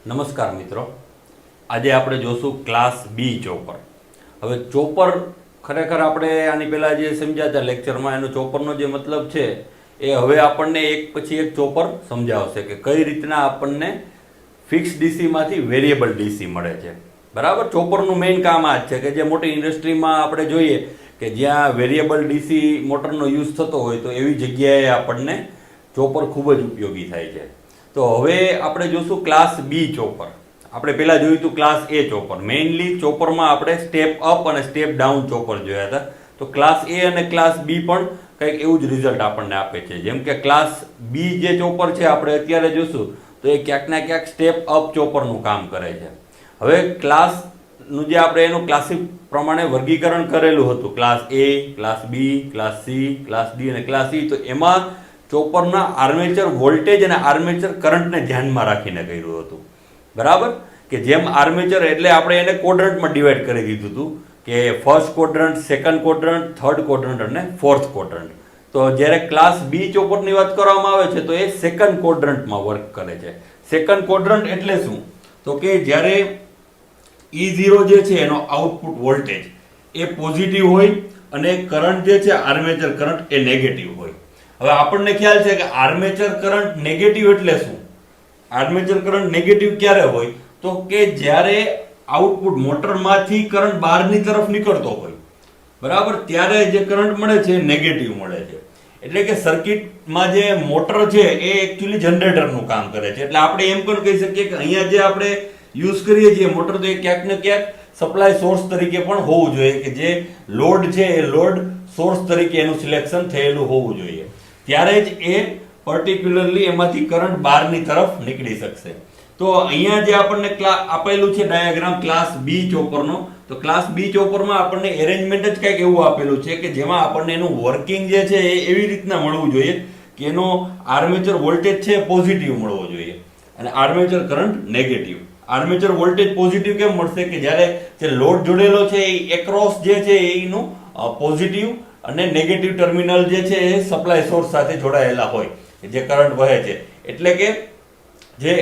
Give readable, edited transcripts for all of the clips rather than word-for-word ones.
નમસ્કાર મિત્રો, આજે આપણે જોશું ક્લાસ બી ચોપર. હવે ચોપર ખરેખર આપણે આની પહેલાં જે સમજ્યા હતા લેક્ચરમાં, એનો ચોપરનો જે મતલબ છે એ હવે આપણને એક પછી એક ચોપર સમજાવશે કે કઈ રીતના આપણને ફિક્સ ડીસીમાંથી વેરિયેબલ ડીસી મળે છે. બરાબર, ચોપરનું મેઇન કામ આ જ છે કે જે મોટી ઇન્ડસ્ટ્રીમાં આપણે જોઈએ કે જ્યાં વેરિયેબલ ડીસી મોટરનો યુઝ થતો હોય તો એવી જગ્યાએ આપણને ચોપર ખૂબ જ ઉપયોગી થાય છે. તો હવે આપણે જોશું ક્લાસ બી ચોપર. આપણે પહેલાં જોયું હતું ક્લાસ એ ચોપર. મેઇનલી ચોપરમાં આપણે સ્ટેપ અપ અને સ્ટેપ ડાઉન ચોપર જોયા હતા. તો ક્લાસ એ અને ક્લાસ બી પણ કંઈક એવું જ રિઝલ્ટ આપણને આપે છે. જેમ કે ક્લાસ બી જે ચોપર છે આપણે અત્યારે જોશું તો એ ક્યાંક ના ક્યાંક સ્ટેપ અપ ચોપરનું કામ કરે છે. હવે ક્લાસનું જે આપણે એનું ક્લાસિક પ્રમાણે વર્ગીકરણ કરેલું હતું, ક્લાસ એ, ક્લાસ બી, ક્લાસ સી, ક્લાસ ડી અને ક્લાસ ઈ, તો એમાં ચોપરના આર્મેચર વોલ્ટેજ અને આર્મેચર કરંટને ધ્યાનમાં રાખીને કર્યું હતું. બરાબર, કે જેમ આર્મેચર એટલે આપણે એને ક્વોડ્રન્ટમાં ડિવાઈડ કરી દીધું હતું કે first quadrant, second quadrant, third quadrant અને ફોર્થ ક્વોડ્રન્ટ. તો જ્યારે ક્લાસ બી ચોપરની વાત કરવામાં આવે છે તો એ સેકન્ડ ક્વોડ્રન્ટમાં વર્ક કરે છે. સેકન્ડ ક્વોડ્રન્ટ એટલે શું? તો કે જ્યારે E0 જે છે એનો આઉટપુટ વોલ્ટેજ એ પોઝિટિવ હોય અને કરંટ જે છે આર્મેચર કરંટ એ નેગેટિવ હોય. હવે આપણને ખ્યાલ છે કે આર્મેચર કરંટ નેગેટિવ એટલે શું? આર્મેચર કરંટ નેગેટિવ ક્યારે હોય? તો કે જ્યારે આઉટપુટ મોટરમાંથી કરંટ બહારની તરફ નીકળતો હોય, બરાબર, ત્યારે જે કરંટ મળે છે એ નેગેટિવ મળે છે. એટલે કે સર્કિટમાં જે મોટર છે એ એકચ્યુઅલી જનરેટરનું કામ કરે છે. એટલે આપણે એમ પણ કહી શકીએ કે અહીંયા જે આપણે યુઝ કરીએ છીએ મોટર, તો એ ક્યાંક ને ક્યાંક સપ્લાય સોર્સ તરીકે પણ હોવું જોઈએ, કે જે લોડ છે એ લોડ સોર્સ તરીકે એનું સિલેક્શન થયેલું હોવું જોઈએ. ત્યારે જ એ પર્ટિક્યુલરલી એમાંથી કરંટ બહારની તરફ નીકળી શકશે. તો અહીંયા જે આપણને આપેલું છે ડાયાગ્રામ ક્લાસ બી ચોપરનો, તો ક્લાસ બી ચોપરમાં આપણને એરેન્જમેન્ટ જ કંઈક એવું આપેલું છે કે જેમાં આપણને એનું વર્કિંગ જે છે એ એવી રીતના મળવું જોઈએ કે એનો આર્મેચર વોલ્ટેજ છે પોઝિટિવ મળવો જોઈએ અને armature current negative. Armature voltage positive કેમ મળશે? કે જ્યારે જે લોડ જોડેલો છે એ એક્રોસ જે છે એનું પોઝિટિવ અને નેગેટિવ ટર્મિનલ જે છે એ સપ્લાય સોર્સ સાથે જોડાયેલા હોય, જે કરંટ વહે છે. એટલે કે જે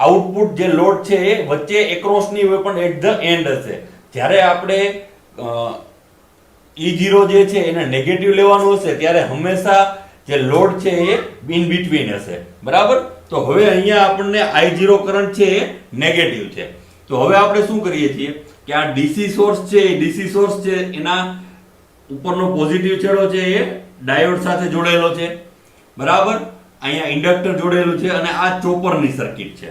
આઉટપુટ જે લોડ છે એ વચ્ચે એક્રોસ ની હોય પણ એટ ધ એન્ડ હશે. જ્યારે આપણે E0 જે છે એને નેગેટિવ લેવાનું હશે ત્યારે હંમેશા જે લોડ છે એ ઇન બિટવીન હશે. બરાબર, તો હવે અહીંયા આપણને I0 કરંટ છે એ નેગેટિવ છે. તો હવે આપણે શું કરીએ છીએ કે આ ડીસી સોર્સ છે, ડીસી સોર્સ છે એના ઉપરનો પોઝિટિવ છેડો છે એ ડાયોડ સાથે જોડેલો છે. બરાબર, અહીંયા ઇન્ડક્ટર જોડેલું છે અને આ ચોપરની સર્કિટ છે.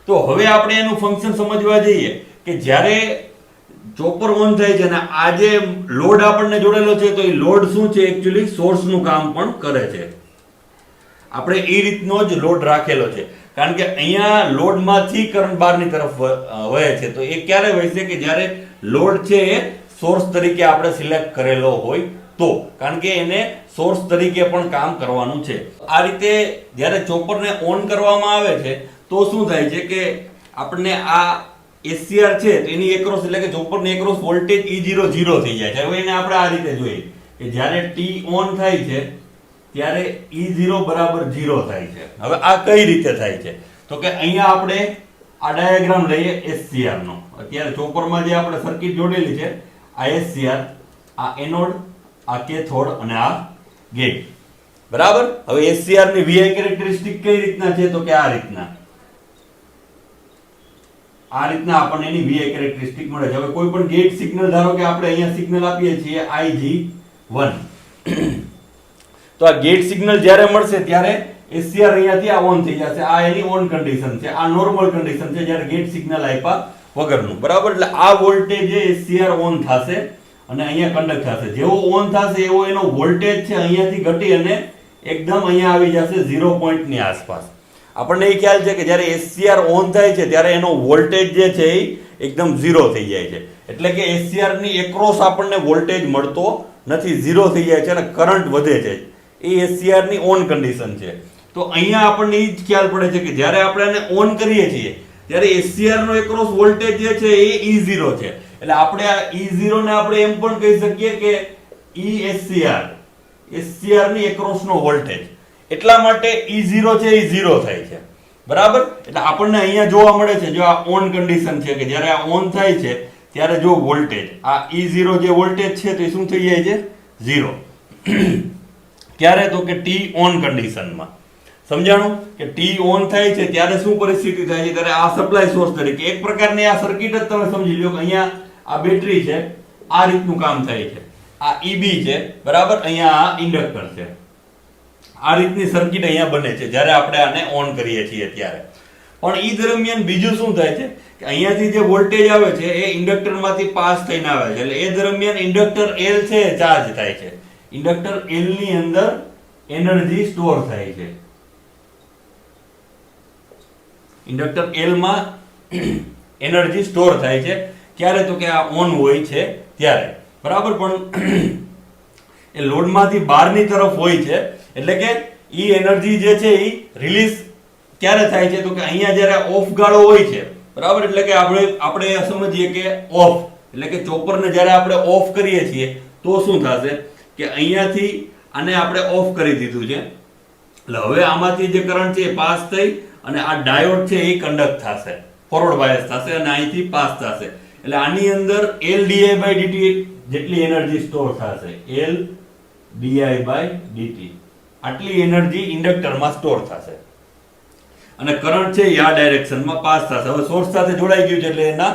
તો હવે આપણે એનું ફંક્શન સમજવા જઈએ કે જ્યારે ચોપર ઓન થાય છે અને આ જે લોડ આપણને જોડેલો છે તો એ લોડ શું છે? એકચ્યુઅલી સોર્સનું કામ પણ કરે છે. આપણે એ રીતનો જ લોડ રાખેલો છે કારણ કે અહીંયા લોડમાંથી કરંટ બહારની તરફ વહે છે. તો એ ક્યારે વહેશે? કે જ્યારે લોડ છે એ સોર્સ તરીકે આપણે સિલેક્ટ કરેલો હોય તો, કારણ કે એને સોર્સ તરીકે પણ કામ કરવાનું છે. આ રીતે જ્યારે ચોપરને ઓન કરવામાં આવે છે તો શું થાય છે કે આપણને આ SCR છે તો એની એક્રોસ એટલે કે ચોપરની એક્રોસ વોલ્ટેજ E0 0 થઈ જાય છે. હવે એને આપણે આ રીતે જોઈએ કે જ્યારે T ઓન થાય છે ત્યારે E0 બરાબર 0 થાય છે. હવે આ કઈ રીતે થાય છે? તો કે અહીંયા આપણે આ ડાયાગ્રામ લઈએ SCR નો. અત્યારે ચોપરમાં જે આપણે સર્કિટ જોડેલી છે આ SCR, આ એનોડ, આ કેથોડ અને આ ગેટ. બરાબર, હવે SCR ની VI કેરેક્ટરિસ્ટિક કઈ રીતના છે? તો કે આ રીતના આપણને એની VI કેરેક્ટરિસ્ટિક મળે છે. હવે કોઈ પણ ગેટ સિગ્નલ, ધારો કે આપણે અહીંયા સિગ્નલ આપીએ છીએ IG1, તો આ ગેટ સિગ્નલ જ્યારે મળશે ત્યારે SCR અહીંયાથી આ ઓન થઈ જશે. આ એની ઓન કન્ડિશન છે, આ નોર્મલ કન્ડિશન છે જ્યારે ગેટ સિગ્નલ આપ્યા વગરનું. બરાબર, એટલે આ વોલ્ટેજ એ SCR ઓન થશે અને અહીંયા કન્ડક્ટ થશે. જેવો ઓન થશે એવો એનો વોલ્ટેજ છે અહીંયાથી ઘટી અને એકદમ અહીંયા આવી જશે 0 પોઈન્ટની આસપાસ. આપણને એ ખ્યાલ છે કે જ્યારે SCR ઓન થાય છે ત્યારે એનો વોલ્ટેજ જે છે એ એકદમ 0 થઈ જાય છે. એટલે કે SCR ની એક્રોસ આપણને વોલ્ટેજ મળતો નથી, 0 થઈ જાય છે અને કરંટ વધે છે. એ SCR ની ઓન કન્ડિશન છે. તો અહીંયા આપણને એ જ ખ્યાલ પડે છે કે જ્યારે આપણે આને ઓન કરીએ છીએ ત્યારે SCR નો એક્રોસ વોલ્ટેજ જે છે એ E0 છે. એટલે આપણે આ E0 ને આપણે એમ પણ કહી શકીએ કે SCR ની એક્રોસ નો વોલ્ટેજ. એટલા માટે E0 છે એ 0 થાય છે. બરાબર. એટલે આપણને અહીંયા જોવા મળે છે જો આ ઓન કન્ડિશન છે કે જ્યારે આ ઓન થાય છે ત્યારે જો વોલ્ટેજ આ E0 જે વોલ્ટેજ છે તે શું થઈ જાય છે 0. ક્યારે તો કે ટી ઓન કન્ડિશનમાં. સમજાણું કે ટી ઓન થાય છે ત્યારે શું પરિસ્થિતિ થાય છે ત્યારે આ સપ્લાય સોર્સ તરીકે એક પ્રકારની આ સર્કિટ જ તમે સમજી લો કે અહીંયા આ બેટરી છે, આ રીતનું કામ થાય છે, આ EB છે બરાબર, અહીંયા આ ઇન્ડક્ટર છે, આ રીતની સર્કિટ અહીંયા બને છે જ્યારે આપણે આને ઓન કરીએ છીએ ત્યારે. પણ ઈ દરમિયાન બીજું શું થાય છે કે અહીંયાથી જે વોલ્ટેજ આવે છે એ ઇન્ડક્ટરમાંથી પાસ થઈને આવે છે, એટલે એ દરમિયાન ઇન્ડક્ટર L છે ચાર્જ થાય છે. ઇન્ડક્ટર L ની અંદર એનર્જી સ્ટોર થાય છે. ઇન્ડક્ટર L માં એનર્જી સ્ટોર થાય છે ક્યારે તો કે આ ઓન હોય છે ત્યારે બરાબર. પણ એ લોડમાંથી બહારની તરફ હોય છે એટલે કે ઈ એનર્જી જે છે ઈ રિલીઝ ક્યારે થાય છે તો કે અહીંયા જ્યારે ઓફ ગાળો હોય છે બરાબર, એટલે કે આપણે સમજીએ કે ઓફ એટલે કે ચોપરને જ્યારે આપણે ઓફ કરીએ છીએ તો શું થશે કે અહીંયાથી આને આપણે ઓફ કરી દીધું છે, એટલે હવે આમાંથી જે કરંટ છે એ પાસ થઈ અને આ ડાયોડ છે એ કન્ડક્ટ થશે, ફોરવર્ડ બાયસ થશે અને અહીંથી પાસ થશે, એટલે આની અંદર LdI/dt જેટલી એનર્જી સ્ટોર થશે, LdI/dt આટલી એનર્જી ઇન્ડક્ટરમાં સ્ટોર થશે અને કરંટ છે એ આ ડાયરેક્શનમાં પાસ થશે. હવે સોર્સ સાથે જોડાઈ ગયું છે એટલે એના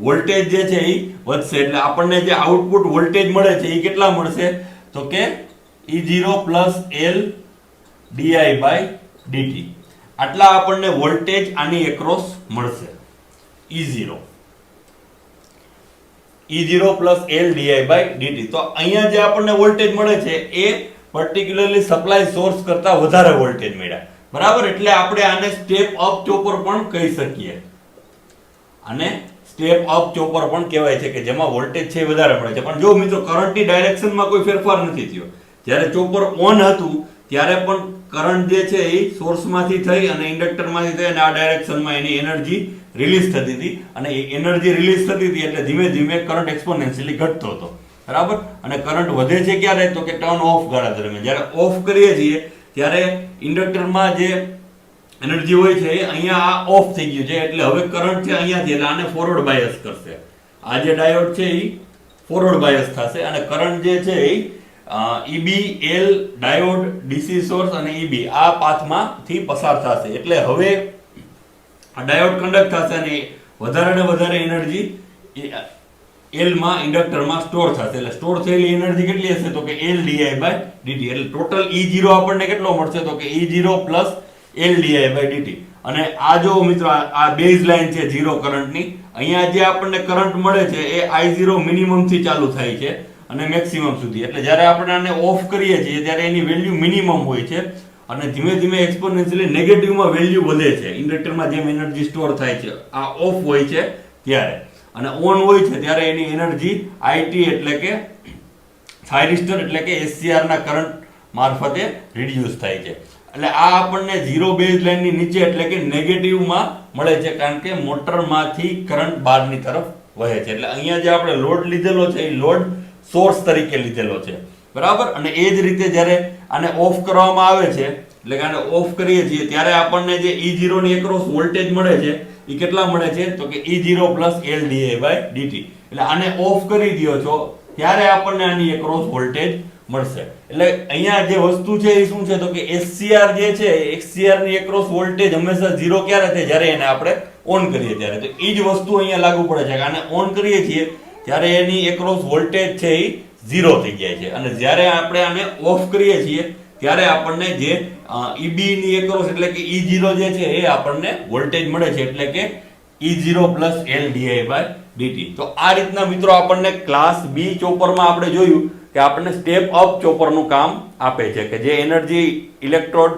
વોલ્ટેજ જે છે એ વધશે, એટલે આપણને જે આઉટપુટ વોલ્ટેજ મળે છે એ કેટલા મળશે તો કે E0 LdI/dt આટલા આપણને વોલ્ટેજ આની એક્રોસ મળશે. E0 LdI/dt. તો અહીંયા જે આપણને વોલ્ટેજ મળે છે એ પર્ટિક્યુલરલી સપ્લાય સોર્સ કરતા વધારે વોલ્ટેજ મળ્યા બરાબર, એટલે આપણે આને સ્ટેપ અપ ચોપર પણ કહી શકીએ. આને સ્ટેપ અપ ચોપર પણ કહેવાય છે કે જેમાં વોલ્ટેજ છે એ વધારે મળે છે. પણ જો મિત્રો કરંટની ડાયરેક્શનમાં કોઈ ફેરફાર નથી થયો. જ્યારે ચોપર ઓન હતું ત્યારે પણ કરંટ જે છે એ સોર્સમાંથી થઈ અને ઇન્ડક્ટરમાંથી થઈ અને આ ડાયરેક્શનમાં એની એનર્જી રિલીઝ થતી હતી અને એ એનર્જી રિલીઝ થતી હતી એટલે ધીમે ધીમે કરંટ એક્સપોનેન્શિયલી ઘટતો હતો બરાબર. અને કરંટ વધે છે ક્યારે તો કે ટર્ન ઓફ ગાળા દરમિયાન. જ્યારે ઓફ કરીએ છીએ ત્યારે ઇન્ડક્ટરમાં જે એનર્જી હોય છે એ અહીંયા આ ઓફ થઈ ગયું છે એટલે હવે કરંટ છે અહીંયાથી એટલે આને ફોરવર્ડ બાયસ કરશે. આ જે ડાયોડ છે એ ફોરવર્ડ બાયસ થશે અને કરંટ જે છે એ EB L diode DC source અને EB આ પાથમાંથી પસાર થશે એટલે હવે આ ડાયોડ કન્ડક્ટ થશે અને વધારે ને વધારે એનર્જી L માં ઇન્ડક્ટરમાં સ્ટોર થશે. એટલે સ્ટોર થયેલી એનર્જી કેટલી હશે તો કે LdI/dt. એટલે ટોટલ E0 આપણને કેટલો મળશે તો કે E0 LdI/dt. અને આ જો મિત્રો આ બેઝ લાઈન છે 0 કરંટની, અહીંયા જે આપણને કરંટ મળે છે એ I0 મિનિમમ થી ચાલુ થાય છે અને મેક્સિમમ સુધી. એટલે જ્યારે આપણે આને ઓફ કરીએ છીએ ત્યારે એની વેલ્યુ મિનિમમ હોય છે અને ધીમે ધીમે એક્સપોનેન્શિયલી નેગેટિવમાં વેલ્યુ વધે છે ઇન્ડક્ટરમાં જેમ એનર્જી સ્ટોર થાય છે. આ ઓફ હોય છે ત્યારે અને ઓન હોય છે ત્યારે એની એનર્જી IT એટલે કે થાઇરિસ્ટર એટલે કે SCR ના કરંટ મારફતે રિડ્યુસ થાય છે. એટલે આ આપણને 0 બેઝ લાઇનની નીચે એટલે કે નેગેટિવમાં મળે છે કારણ કે મોટરમાંથી કરંટ બહારની તરફ વહે છે. એટલે અહીંયા જે આપણે લોડ લીધેલો છે એ લોડ સોર્સ તરીકે લીધેલો છે બરાબર. અને એ જ રીતે જ્યારે આને ઓફ કરવામાં આવે છે એટલે કે આને ઓફ કરીએ છીએ ત્યારે આપણને જે E0 ની એક્રોસ વોલ્ટેજ મળે છે એ કેટલા મળે છે તો કે E0 LdI/dt. એટલે આને ઓફ કરી દો છો ત્યારે આપણને આની એક્રોસ વોલ્ટેજ મળશે. એટલે અહીંયા જે વસ્તુ છે એ શું છે તો કે SCR જે છે SCR ની એક્રોસ વોલ્ટેજ હંમેશા 0 ક્યારે થાય જ્યારે એને આપણે ઓન કરીએ ત્યારે. તો એ જ વસ્તુ અહીંયા લાગુ પડે છે કે આને ઓન કરીએ છીએ ત્યારે એની એક્રોસ વોલ્ટેજ છે એ 0 થઈ જાય છે અને જ્યારે આપણે આને ઓફ કરીએ છીએ ત્યારે આપણને જે EB ની એક્રોસ એટલે કે E0 જે છે એ આપણને વોલ્ટેજ મળે છે એટલે કે E0 LdI/dt. તો આ રીતના મિત્રો આપણને ક્લાસ B ચોપરમાં આપણે જોયું કે આપણને સ્ટેપ અપ ચોપરનું કામ આપે છે કે જે એનર્જી ઇલેક્ટ્રોડ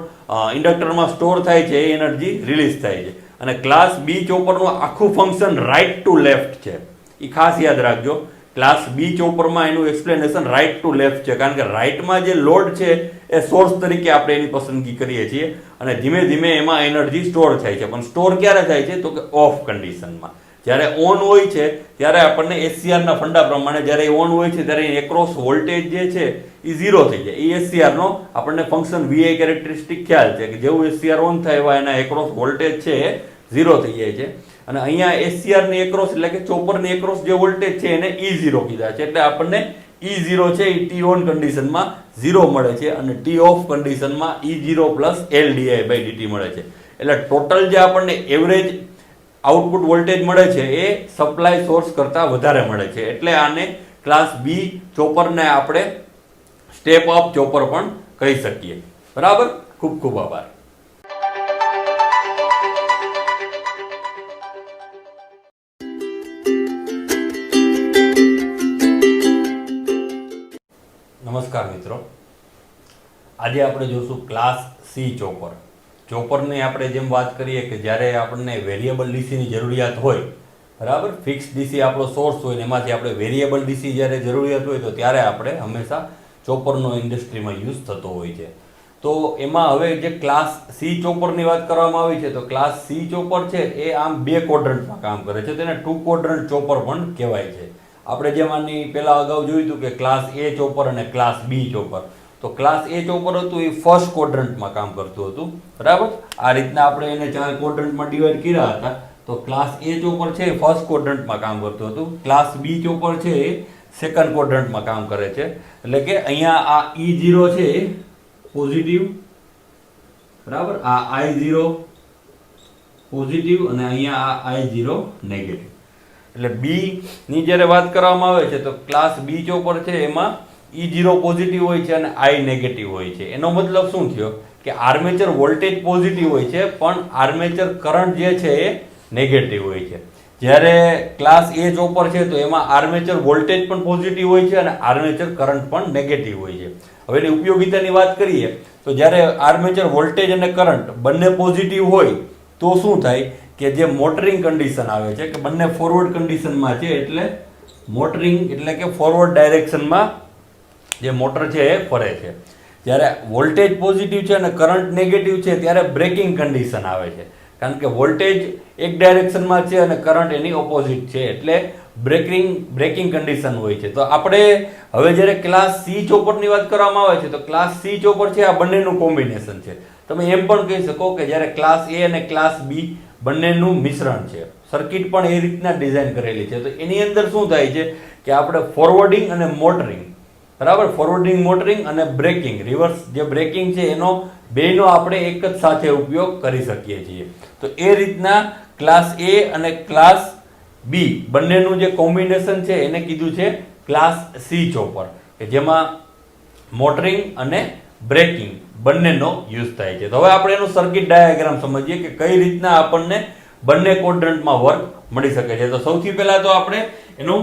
ઇન્ડક્ટરમાં સ્ટોર થાય છે એ એનર્જી રિલીઝ થાય છે. અને ક્લાસ B ચોપરનું આખું ફંક્શન રાઈટ ટુ લેફ્ટ છે એ ખાસ યાદ રાખજો. ક્લાસ B ચોપરમાં એનું એક્સપ્લેનેશન રાઈટ ટુ લેફ્ટ છે કારણ કે રાઈટમાં જે લોડ છે એ સોર્સ તરીકે આપણે એની પસંદગી કરીએ છીએ અને ધીમે ધીમે એમાં એનર્જી સ્ટોર થાય છે. પણ સ્ટોર ક્યારે થાય છે તો કે ઓફ કન્ડિશનમાં. જ્યારે ઓન હોય છે ત્યારે આપણને SCR ના ફંડા પ્રમાણે જ્યારે ઓન હોય છે ત્યારે એક્રોસ વોલ્ટેજ જે છે એ 0 થઈ જાય. એ SCR નો આપણને ફંક્શન VI કેરેક્ટરિસ્ટિક ખ્યાલ છે કે જેવું SCR ઓન થાય એવા એના એક્રોસ વોલ્ટેજ છે એ 0 થઈ જાય છે. અને અહીંયા SCR ની એક્રોસ એટલે કે ચોપરની એક્રોસ જે વોલ્ટેજ છે એને E0 કીધા છે. એટલે આપણને E0 છે એ T ઓન કન્ડિશનમાં 0 મળે છે અને T ઓફ કન્ડિશનમાં E0 LdI/dt મળે છે. એટલે ટોટલ જે આપણને એવરેજ આઉટપુટ વોલ્ટેજ મળે છે એ સપ્લાય સોર્સ કરતા વધારે મળે છે. એટલે આને ક્લાસ B ચોપરને આપણે સ્ટેપ અપ ચોપર પણ કહી શકીએ. બરાબર. ખૂબ ખૂબ આભાર. નમસ્કાર મિત્રો, આજે આપણે જોશું ક્લાસ C ચોપર. ચોપરની આપણે જેમ વાત કરીએ કે જ્યારે આપણને વેરિયેબલ ડીસીની જરૂરિયાત હોય, બરાબર, ફિક્સ ડીસી આપણો સોર્સ હોય ને એમાંથી આપણે વેરિયેબલ ડીસી જ્યારે જરૂરિયાત હોય તો ત્યારે આપણે હંમેશા ચોપરનો ઇન્ડસ્ટ્રીમાં યુઝ થતો હોય છે. તો એમાં હવે જે ક્લાસ C ચોપરની વાત કરવામાં આવી છે તો ક્લાસ C ચોપર છે એ આમ 2 ક્વોડ્રન્ટમાં કામ કરે છે. તેને 2 ક્વોડ્રન્ટ ચોપર પણ કહેવાય છે. આપણે જેમ આની પહેલા અગાઉ જોયું હતું કે ક્લાસ A ચોપર અને ક્લાસ B ચોપર. તો ક્લાસ A ચોપર હતું એ ફર્સ્ટ ક્વોડ્રન્ટમાં કામ કરતું હતું, બરાબર. આ રીતના આપણે એને 4 ક્વોડ્રન્ટમાં ડિવાઈડ કર્યા હતા. તો ક્લાસ A ચોપર છે એ ફર્સ્ટ ક્વોડ્રન્ટમાં કામ કરતું હતું. ક્લાસ B ચોપર છે એ સેકન્ડ ક્વોડ્રન્ટમાં કામ કરે છે. એટલે કે અહીંયા આ E0 છે એ પોઝિટિવ, બરાબર, આ I0 પોઝિટિવ અને અહીંયા આ I0 નેગેટિવ. એટલે B ની જ્યારે વાત કરવામાં આવે છે તો ક્લાસ B ચોપર છે એમાં E0 પોઝિટિવ હોય છે અને I નેગેટિવ હોય છે. એનો મતલબ શું થયો કે આર્મેચર વોલ્ટેજ પોઝિટિવ હોય છે પણ આર્મેચર કરંટ જે છે એ નેગેટિવ હોય છે. જ્યારે ક્લાસ A ચોપર છે તો એમાં આર્મેચર વોલ્ટેજ પણ પોઝિટિવ હોય છે અને આર્મેચર કરંટ પણ નેગેટિવ હોય છે. હવે એની ઉપયોગિતાની વાત કરીએ તો જ્યારે આર્મેચર વોલ્ટેજ અને કરંટ બંને પોઝિટિવ હોય તો શું થાય કે જે મોટરિંગ કન્ડિશન આવે છે કે બંને ફોરવર્ડ કન્ડિશનમાં છે. એટલે મોટરિંગ એટલે કે ફોરવર્ડ ડાયરેક્શનમાં જે મોટર છે એ ફરે છે. જ્યારે વોલ્ટેજ પોઝિટિવ છે અને કરંટ નેગેટિવ છે ત્યારે બ્રેકિંગ કન્ડિશન આવે છે. કારણ કે વોલ્ટેજ એક ડાયરેક્શનમાં છે અને કરંટ એની ઓપોઝિટ છે. એટલે બ્રેકિંગ કન્ડિશન હોય છે. તો આપણે હવે જ્યારે ક્લાસ C ચોપરની વાત કરવામાં આવે છે તો ક્લાસ C ચોપર છે આ બંનેનું કોમ્બિનેશન છે. તમે એમ પણ કહી શકો કે જ્યારે ક્લાસ A અને ક્લાસ B બંનેનું મિશ્રણ છે. સર્કિટ પણ એ રીતના ડિઝાઇન કરેલી છે. તો એની અંદર શું થાય છે કે આપણે ફોરવર્ડિંગ અને મોટરિંગ, બરાબર, ફોરવર્ડિંગ મોટરિંગ અને બ્રેકિંગ રિવર્સ જે બ્રેકિંગ છે એનો બેનો આપણે એક જ સાથે ઉપયોગ કરી શકીએ છીએ. તો એ રીતના ક્લાસ A અને ક્લાસ B બંનેનું જે કોમ્બિનેશન છે એને કીધું છે ક્લાસ C ચોપર, કે જેમાં મોટરિંગ અને બ્રેકિંગ બંનેનો યુઝ થાય છે. તો હવે આપણે એનું સર્કિટ ડાયાગ્રામ સમજીએ કે કઈ રીતના આપણને બંને ક્વોડ્રન્ટમાં વર્ક મળી શકે છે. તો સૌથી પહેલા તો આપણે એનું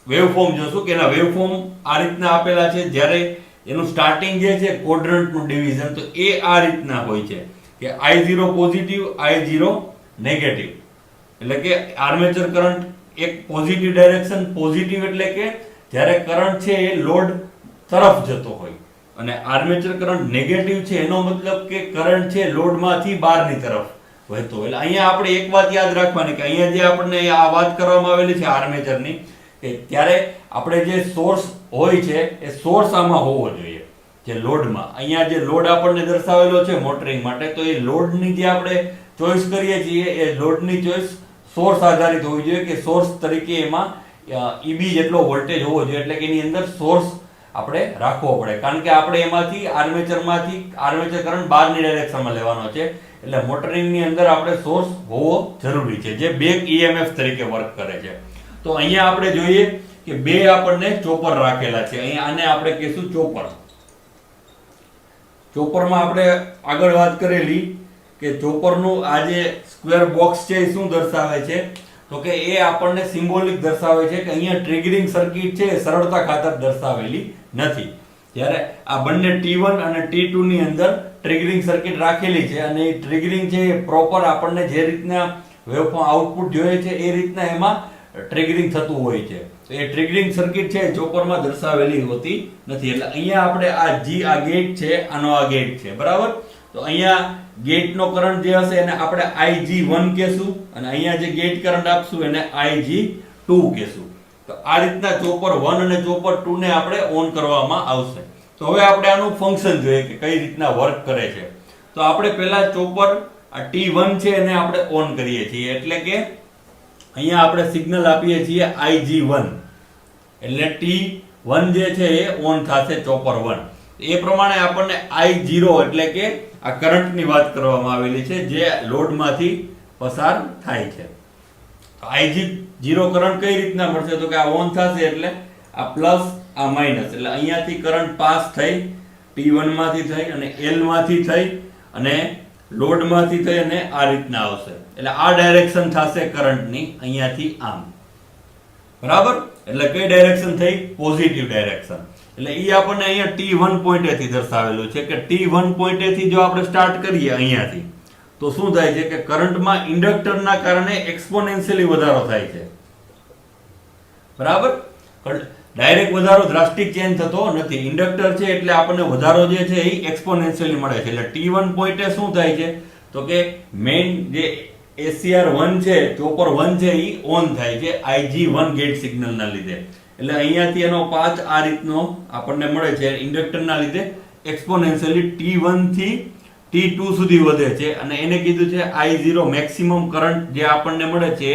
વેવફોર્મ જોશું કે એના વેવફોર્મ આ રીતના આપેલા છે. જ્યારે એનું સ્ટાર્ટિંગ જે છે ક્વોડ્રન્ટનું ડિવિઝન તો એ આ રીતના હોય છે કે I0 પોઝિટિવ, I0 નેગેટિવ. એટલે કે આર્મેચર કરંટ એક પોઝિટિવ ડાયરેક્શન, પોઝિટિવ એટલે કે જ્યારે કરંટ છે એ લોડ તરફ જતો હોય અને આર્મેચર કરંટ નેગેટિવ છે એનો મતલબ કે કરંટ છે લોડમાંથી બહારની તરફ વહેતો. એટલે અહીંયા આપણે એક વાત યાદ રાખવાની કે અહીંયા જે આપણને આ વાત કરવામાં આવેલી છે આર્મેચરની કે ત્યારે આપણે જે સોર્સ હોય છે એ સોર્સ આમાં હોવો જોઈએ જે લોડમાં. અહીંયા જે લોડ આપણને દર્શાવેલો છે મોટરિંગ માટે તો એ લોડની જે આપણે ચોઈસ કરીએ છીએ એ લોડની ચોઈસ સોર્સ આધારિત હોવી જોઈએ કે સોર્સ તરીકે એમાં EB જેટલો વોલ્ટેજ હોવો જોઈએ. એટલે કે એની અંદર સોર્સ આપણે રાખવો પડે કારણ કે આપણે એમાંથી આર્મેચર કરંટ બહારની ડાયરેક્શનમાં લેવાનો છે. એટલે મોટરિંગની અંદર આપણે સોર્સ હોવો જરૂરી છે જે બેક EMF તરીકે વર્ક કરે છે. તો અહીંયા આપણે જોઈએ કે બે આપણને ચોપર રાખેલા છે. અહીંયા આને આપણે કહીશું ચોપર. ચોપરમાં આપણે આગળ વાત કરેલી કે ચોપરનું આ જે સ્ક્વેર બોક્સ છે એ શું દર્શાવે છે તો કે એ આપણને સિમ્બોલિક દર્શાવે છે કે અહીંયા ટ્રિગરિંગ સર્કિટ છે એ સરળતા ખાતર દર્શાવેલી નથી. જ્યારે આ બંને T1 અને T2 ની અંદર ટ્રિગરિંગ સર્કિટ રાખેલી છે અને એ ટ્રિગરિંગ છે એ પ્રોપર આપણને જે રીતના વેવફોર્મ આઉટપુટ જોઈએ છે એ રીતના એમાં ટ્રિગરિંગ થતું હોય છે. તો એ ટ્રિગરિંગ સર્કિટ છે ચોપરમાં દર્શાવેલી હોતી નથી. એટલે અહીંયા આપણે આ G આ ગેટ છે, આનો આ ગેટ છે, બરાબર. તો અહીંયા ગેટનો કરંટ જે હશે એને આપણે Ig1 કહેશું અને અહીંયા જે ગેટ કરંટ આપશું એને Ig2 કહેશું. તો આ રીતના ચોપર 1 અને ચોપર 2 ને આપણે ઓન કરવામાં આવશે. તો હવે આપણે આનું ફંક્શન જોઈએ કે કઈ રીતના વર્ક કરે છે. તો આપણે પહેલા ચોપર આ T1 છે એને આપણે ઓન કરીએ છીએ, એટલે કે અહીંયા આપણે સિગ્નલ આપીએ છીએ Ig1, એટલે T1 જે છે એ ઓન થશે ચોપર 1. એ પ્રમાણે આપણને I0 એટલે કે આ કરંટની વાત કરવામાં આવેલી છે જે લોડમાંથી પસાર થાય છે. તો I0 કરંટ કઈ રીતના મળશે? તો કે આ ઓન થશે એટલે આ પ્લસ આ માઇનસ, એટલે અહીંયાથી કરંટ પાસ થઈ T1 માંથી થઈ અને L માંથી થઈ અને લોડમાંથી થઈ અને આ રીતના આવશે. એટલે આ ડાયરેક્શન થશે કરંટની અહીંયાથી આમ. બરાબર? એટલે કઈ ડાયરેક્શન થઈ? Positive direction. એટલે ઈ આપણને અહીંયા T1 પોઈન્ટેથી દર્શાવેલું છે કે T1 પોઈન્ટેથી જો આપણે સ્ટાર્ટ કરીએ અહીંયાથી તો શું થાય છે કે કરંટમાં ઇન્ડક્ટરના કારણે એક્સપોનેન્શિયલી વધારો થાય છે. બરાબર? ડાયરેક્ટ વધારો ડ્રાસ્ટિક ચેન્જ થતો નથી. ઇન્ડક્ટર છે એટલે આપણને વધારો જે છે એ એક્સપોનેન્શિયલી મળે છે. એટલે T1 પોઈન્ટે શું થાય છે તો કે મેઇન જે ACR1 છે, ચોપર 1 છે એ ઓન થાય છે Ig1 ગેટ સિગ્નલના લીધે. એટલે અહીંયાથી એનો પાથ આ રીતનો આપણને મળે છે. ઇન્ડક્ટરના લીધે એક્સપોનેન્શિયલી T1 થી T2 સુધી વધે છે અને એને કીધું છે I0 મેક્સિમમ કરંટ જે આપણને મળે છે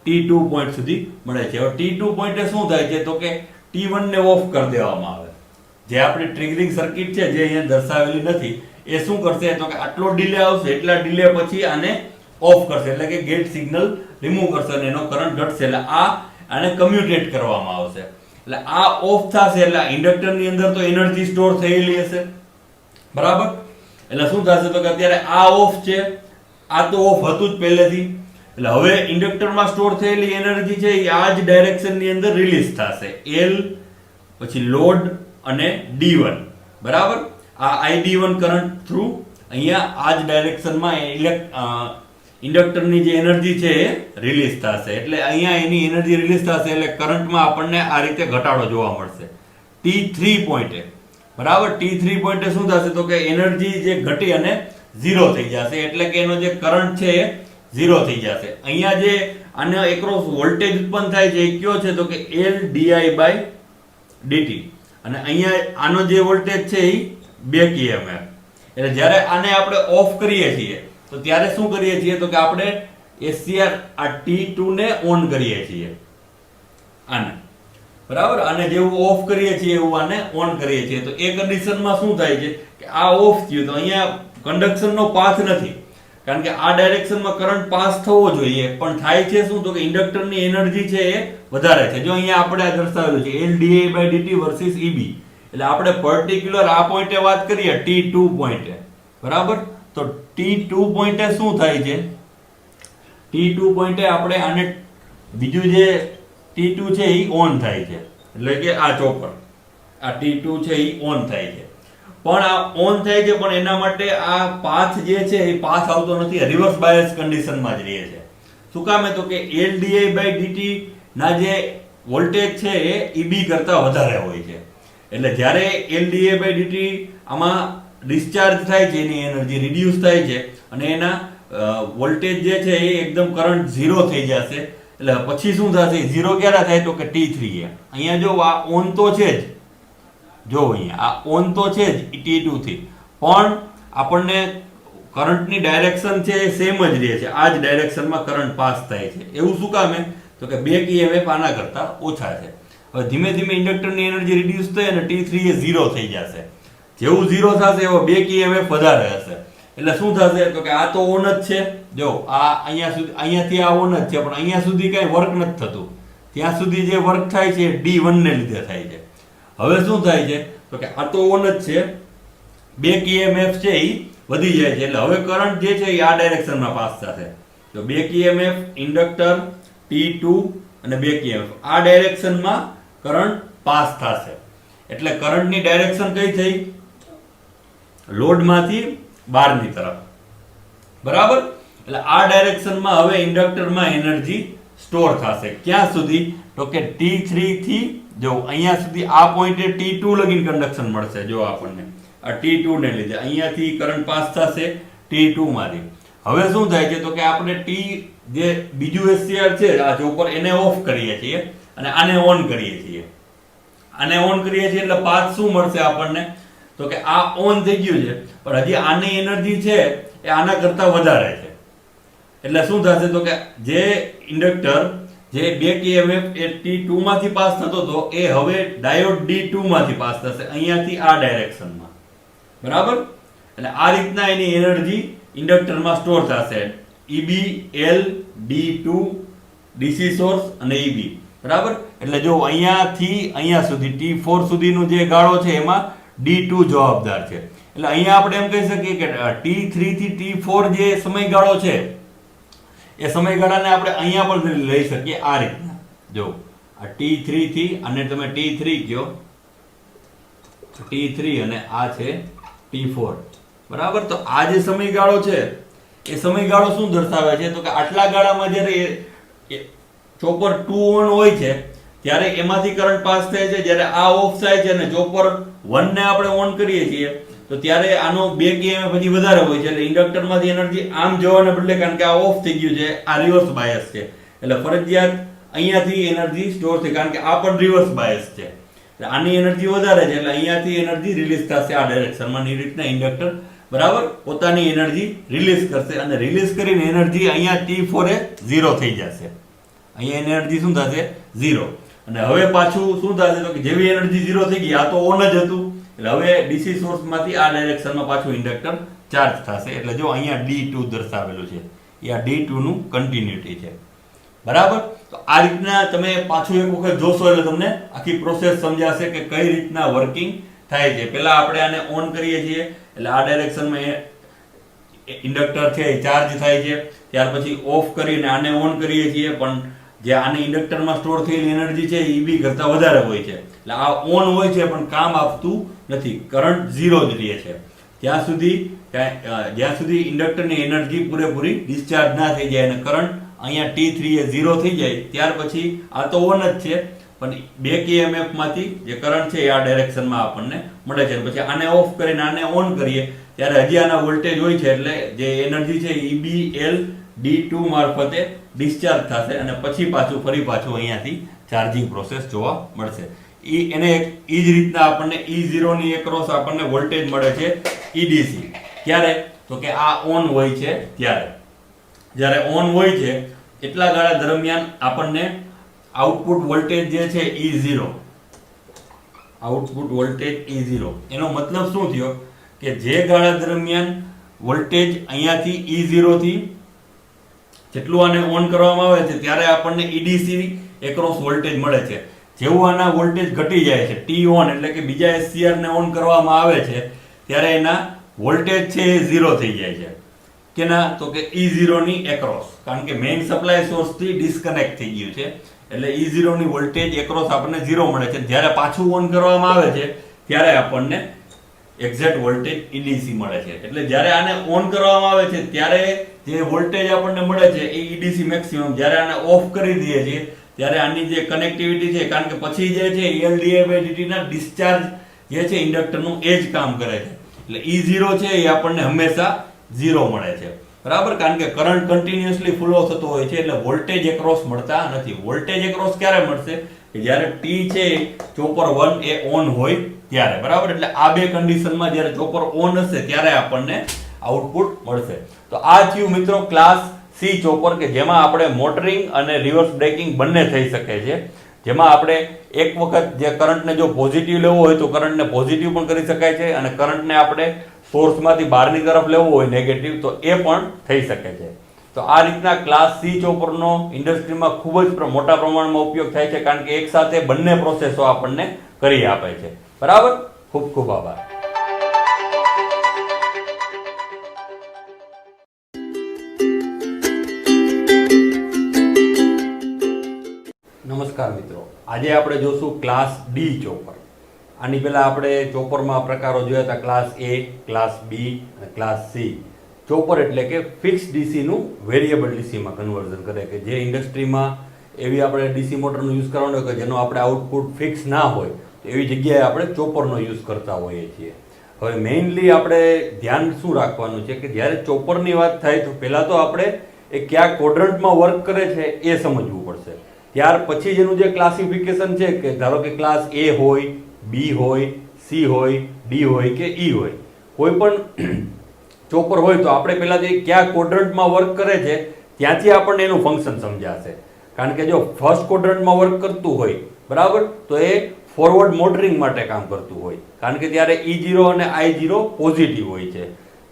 T2 પોઈન્ટ સુધી મળે છે. હવે T2 પોઈન્ટે શું થાય છે તો કે T1 ને ઓફ કરી દેવામાં આવે. જે આપણી ટ્રિગરિંગ સર્કિટ છે જે અહીંયા દર્શાવેલી નથી એ શું કરશે તો કે આટલો ડિલે આવશે, એટલા ડિલે પછી આને ઓફ કરશે, એટલે કે ગેટ સિગ્નલ રિમૂવ કરશે અને એનો કરંટ ઘટશે. એટલે આને કમ્યુટેટ કરવામાં આવશે. એટલે આ ઓફ થશે એટલે ઇન્ડક્ટરની અંદર તો એનર્જી સ્ટોર થયેલી હશે. બરાબર? એટલે શું થશે તો કે અત્યારે આ ઓફ છે, આ તો ઓફ હતું જ પહેલેથી. એટલે હવે ઇન્ડક્ટરમાં સ્ટોર થયેલી એનર્જી છે એ આ જ ડાયરેક્શનની અંદર રિલીઝ થશે. L પછી લોડ અને D1. બરાબર? આ ID1 કરંટ થ્રુ અહીંયા આ જ ડાયરેક્શનમાં ઇન્ડક્ટરની જે એનર્જી છે એ રિલીઝ થશે. એટલે અહીંયા એની એનર્જી રિલીઝ થશે એટલે કરંટમાં આપણને આ રીતે ઘટાડો જોવા મળશે T3 પોઈન્ટે. બરાબર? T3 પોઈન્ટે શું થશે તો કે એનર્જી જે ઘટી અને 0 થઈ જશે, એટલે કે એનો જે કરંટ છે એ 0 થઈ જશે. અહીંયા જે આને એક્રોસ વોલ્ટેજ ઉત્પન્ન થાય છે એ કયો છે તો કે LdI/dt અને અહીંયા આનો જે વોલ્ટેજ છે એ બેક EMF. એટલે જ્યારે આને આપણે ઓફ કરીએ છીએ તો ત્યારે શું કરીએ છીએ તો કે આપણે ACR આ T2 ને ઓન કરીએ છીએ આને. બરાબર? આને જેવું ઓફ કરીએ છીએ એવું આને ઓન કરીએ છીએ. તો એ કન્ડિશનમાં શું થાય છે કે આ ઓફ થયું તો અહીંયા કન્ડક્શનનો પાથ નથી, કારણ કે આ ડાયરેક્શનમાં કરંટ પાસ થવો જોઈએ, પણ થાય છે શું તો કે ઇન્ડક્ટરની એનર્જી છે એ વધારે છે. જો અહીંયા આપણે આ દર્શાવેલું છે LdI/dt વર્સિસ EB. એટલે આપણે પર્ટિક્યુલર આ પોઈન્ટે વાત કરીએ T2 પોઈન્ટે. બરાબર? તો T2 પોઈન્ટે શું થાય છે? T2 પોઈન્ટે આપણે આને બીજું જે T2 છે એ ઓન થાય છે, એટલે કે આ ચોપર આ T2 છે એ ઓન થાય છે. પણ આ ઓન થાય છે પણ એના માટે આ પાથ જે છે એ પાથ આવતો નથી, રિવર્સ બાયસ કન્ડિશનમાં જ રહે છે. શું કામ? તો કે LdI/dt ના જે વોલ્ટેજ છે એ EB કરતા વધારે હોય છે. એટલે જ્યારે LdI/dt આમાં ડિસ્ચાર્જ થાય છે, એની એનર્જી રિડ્યુસ થાય છે અને એના વોલ્ટેજ જે છે એ એકદમ કરંટ 0 થઈ જશે. એટલે પછી શું થશે? 0 ક્યારે થાય તો કે T3 એ. અહીંયા જો આ ઓન તો છે જ, જો અહીંયા આ ઓન તો છે જ T2 થી, પણ આપણને કરંટની ડાયરેક્શન છે એ સેમ જ રહે છે. આ જ ડાયરેક્શનમાં કરંટ પાસ થાય છે. એવું શું કામ? તો કે બેક EMF આના કરતા ઓછા છે. હવે ધીમે ધીમે ઇન્ડક્ટરની એનર્જી રિડ્યુસ થઈ અને T3 એ 0 થઈ જશે. જેવું 0 થશે એવો બેક EMF વધારે હશે. એટલે શું થશે તો કે આ તો ઓન જ છે, જો આ અહીંયા સુધી અહીંયાથી આ ઓન જ છે, પણ અહીંયા સુધી કઈ વર્ક નથી થતું. ત્યાં સુધી જે વર્ક થાય છે D1 ને લીધે થાય છે. હવે શું થાય છે તો કે આ તો ઓન જ છે, બેક EMF છે એ વધી જાય છે. એટલે હવે કરંટ જે છે એ આ ડાયરેક્શનમાં પાસ થશે. તો બેક EMF, ઇન્ડક્ટર, T2 અને બેક EMF આ ડાયરેક્શનમાં કરંટ પાસ થશે. એટલે કરંટની ડાયરેક્શન કઈ થઈ? લોડમાંથી બહારની તરફ. બરાબર? એટલે આ ડાયરેક્શનમાં હવે ઇન્ડક્ટરમાં એનર્જી સ્ટોર થશે. ક્યાં સુધી તો કે T3 થી જો અહીંયા સુધી આ પોઈન્ટે T2 લગીન કન્ડક્શન મળશે. જો આપણને આ T2 ને લીધે અહીંયાથી કરંટ પાસ થશે T2 માંથી. હવે શું થાય છે તો કે આપણે T જે બીજું SCR છે આ ચોપર એને ઓફ કરીએ છીએ અને આને ઓન કરીએ છીએ. આને ઓન કરીએ છીએ એટલે પાથ શું મળશે આપણને તો કે આ ઓન થઈ ગયું છે પણ હજી આની એનર્જી છે એ આના કરતા વધારે છે. એટલે શું થશે તો કે જે ઇન્ડક્ટર જે બેક EMF એ T2 માંથી પાસ થતો હતો એ હવે ડાયોડ D2 માંથી પાસ થશે અહીંયાથી આ ડાયરેક્શનમાં. બરાબર. એટલે આ રીતના એની એનર્જી ઇન્ડક્ટરમાં સ્ટોર થશે. EB L D2 DC source અને EB. બરાબર. એટલે જો અહીંયાથી અહીંયા સુધી T4 સુધીનો જે ગાળો છે એમાં D2 જવાબદાર છે. એટલે અહીંયા આપણે એમ કહી શકીએ કે T3 થી T4 જે સમયગાળો છે એ સમયગાળાને આપણે અહીંયા પણ લઈ શકીએ આ રીતના. જો આ T3 થી અને તમે T3 કયો T3 અને આ છે T4. બરાબર. તો આ જે સમયગાળો છે એ સમયગાળો શું દર્શાવે છે તો કે આટલા ગાળામાં જ્યારે ચોપર 2 ઓન હોય છે ત્યારે એમાંથી કરંટ પાસ થાય છે, જ્યારે આ ઓફ થાય છે અને ચોપર 1 ને આપણે ઓન કરીએ છીએ તો ત્યારે આનો બેક EMF હજી વધારે હોય છે. એટલે ઇન્ડક્ટરમાંથી એનર્જી આમ જવાને બદલે કારણ કે આ ઓફ થઈ ગયું છે આ રિવર્સ બાયસ છે એટલે ફરજિયાત અહીંયાથી એનર્જી સ્ટોર થઈ કારણ કે આ પણ રિવર્સ બાયસ છે. એટલે આની એનર્જી વધારે છે એટલે અહીંયાથી એનર્જી રિલીઝ થશે આ ડાયરેક્શનમાં. એ રીતના ઇન્ડક્ટર બરાબર પોતાની એનર્જી રિલીઝ કરશે અને રિલીઝ કરીને એનર્જી અહીંયા T4 એ 0 થઈ જશે. અહીંયા એનર્જી શું થશે 0. અને હવે પાછું શું થશે તો કે જેવી એનર્જી 0 થઈ ગઈ આ તો ઓન જ હતું એટલે હવે DC સોર્સમાંથી આ ડાયરેક્શનમાં પાછું ઇન્ડક્ટર ચાર્જ થશે. એટલે જો અહીંયા D2 દર્શાવેલું છે એ આ D2 નું કન્ટિન્યુટી છે. બરાબર. તો આ રીતના તમે પાછું એક વખત જોશો એટલે તમને આખી પ્રોસેસ સમજાશે કે કઈ રીતના વર્કિંગ થાય છે. પહેલા આપણે આને ઓન કરીએ છીએ એટલે આ ડાયરેક્શનમાં ઇન્ડક્ટર છે એ ચાર્જ થાય છે. ત્યાર પછી ઓફ કરીને આને ઓન કરીએ છીએ પણ જે આને ઇન્ડક્ટરમાં સ્ટોર થયેલી એનર્જી છે એ EB કરતા વધારે હોય છે એટલે આ ઓન હોય છે પણ કામ આપતું નથી. કરંટ 0 જ રહે છે જ્યાં સુધી ઇન્ડક્ટરની એનર્જી પૂરેપૂરી ડિસ્ચાર્જ ના થઈ જાય અને કરંટ અહીંયા T3 એ 0 થઈ જાય ત્યાર પછી આ તો ઓન જ છે પણ બેક EMF માંથી જે કરંટ છે એ આ ડાયરેક્શનમાં આપણને મળે છે. પછી આને ઓફ કરીને આને ઓન કરીએ ત્યારે હજી આના વોલ્ટેજ હોય છે એટલે જે એનર્જી છે EB L D2 મારફતે ડિસ્ચાર્જ થશે અને પછી ફરી પાછું અહીંયાથી ચાર્જિંગ પ્રોસેસ જોવા મળશે. એને એ જ રીતના આપણને E0 ની એક્રોસ આપણને વોલ્ટેજ મળે છે EDC. ક્યારે તો કે આ ઓન હોય છે ત્યારે. જ્યારે ઓન હોય છે એટલા ગાળા દરમિયાન આપણને આઉટપુટ વોલ્ટેજ જે છે E0 આઉટપુટ વોલ્ટેજ E0 એનો મતલબ શું થયો કે જે ગાળા દરમિયાન વોલ્ટેજ અહીંયાથી E0 થી જેટલું આને ઓન કરવામાં આવે છે ત્યારે આપણને EDC એક્રોસ વોલ્ટેજ મળે છે. જેવું આના વોલ્ટેજ ઘટી જાય છે T ઓન એટલે કે બીજા SCR ને ઓન કરવામાં આવે છે ત્યારે એના વોલ્ટેજ છે એ 0 થઈ જાય છે. કેના તો કે E0 ની એક્રોસ કારણ કે મેઇન સપ્લાય સોર્સ થી ડિસ્કનેક્ટ થઈ ગયું છે એટલે E0 ની વોલ્ટેજ એક્રોસ આપણને 0 મળે છે. જ્યારે પાછું ઓન કરવામાં આવે છે ત્યારે આપણને એક્ઝેક્ટ વોલ્ટેજ EDC મળે છે. એટલે જ્યારે આને ઓન કરવામાં આવે છે ત્યારે જે વોલ્ટેજ આપણને મળે છે એ EDC મેક્સિમમ. જ્યારે આને ઓફ કરી દઈએ છીએ ત્યારે આની જે કનેક્ટિવિટી છે કારણ કે પછી જે છે LdIdt ના ડિસ્ચાર્જ જે છે ઇન્ડક્ટરનું એ જ કામ કરે છે એટલે E0 છે એ આપણને હંમેશા 0 મળે છે. બરાબર. કારણ કે કરંટ કન્ટિન્યુઅસલી ફ્લો થતો હોય છે એટલે વોલ્ટેજ એક્રોસ મળતા નથી. વોલ્ટેજ એક્રોસ ક્યારે મળશે કે જ્યારે T છે ચોપર 1 એ ઓન હોય ત્યારે. બરાબર. એટલે આ બે કન્ડિશનમાં જ્યારે ચોપર ઓન હશે ત્યારે આપણને આઉટપુટ મળશે. તો આ થયું મિત્રો ક્લાસ C ચોપર કે જેમાં આપણે મોટરિંગ અને રિવર્સ બ્રેકિંગ બંને થઈ શકે છે. જેમાં આપણે એક વખત જે કરંટને જો પોઝિટિવ લેવો હોય તો કરંટને પોઝિટિવ પણ કરી શકાય છે અને કરંટને આપણે સોર્સમાંથી બહારની તરફ લેવો હોય નેગેટિવ તો એ પણ થઈ શકે છે. તો આ રીતના ક્લાસ C ચોપરનો ઇન્ડસ્ટ્રીમાં ખૂબ જ મોટા પ્રમાણમાં ઉપયોગ થાય છે કારણ કે એક સાથે બંને પ્રોસેસો આપણને કરી આપે છે. બરાબર. ખૂબ ખૂબ આભાર. નમસ્કાર મિત્રો. આજે આપણે જોશું ક્લાસ D ચોપર. આની પહેલા આપણે ચોપરમાં પ્રકારો જોયા હતા ક્લાસ A, ક્લાસ B અને ક્લાસ C. ચોપર એટલે કે ફિક્સ DC નું વેરિયેબલ DC માં કન્વર્ઝન કરે કે જે ઇન્ડસ્ટ્રીમાં એવી આપણે DC મોટરનો યુઝ કરવાનો હોય કે જેનો આપણે આઉટપુટ ફિક્સ ના હોય તો એવી જગ્યાએ આપણે ચોપરનો યુઝ કરતા હોઈએ છીએ. હવે મેઇનલી આપણે ધ્યાન શું રાખવાનું છે કે જ્યારે ચોપરની વાત થાય તો પહેલાં તો આપણે એ કયા ક્વોડ્રન્ટમાં વર્ક કરે છે એ સમજવું પડશે. ત્યાર પછી જ એનું જે ક્લાસિફિકેશન છે કે ધારો કે ક્લાસ એ હોય, બી હોય, સી હોય, ડી હોય કે ઈ હોય, કોઈ પણ ચોપર હોય તો આપણે પહેલાં જે કયા ક્વોડ્રન્ટમાં વર્ક કરે છે ત્યાંથી આપણને એનું ફંક્શન સમજાશે. કારણ કે જો ફર્સ્ટ ક્વોડ્રન્ટમાં વર્ક કરતું હોય બરાબર તો એ ફોરવર્ડ મોટરિંગ માટે કામ કરતું હોય, કારણ કે ત્યારે E0 અને I0 પોઝિટિવ હોય છે.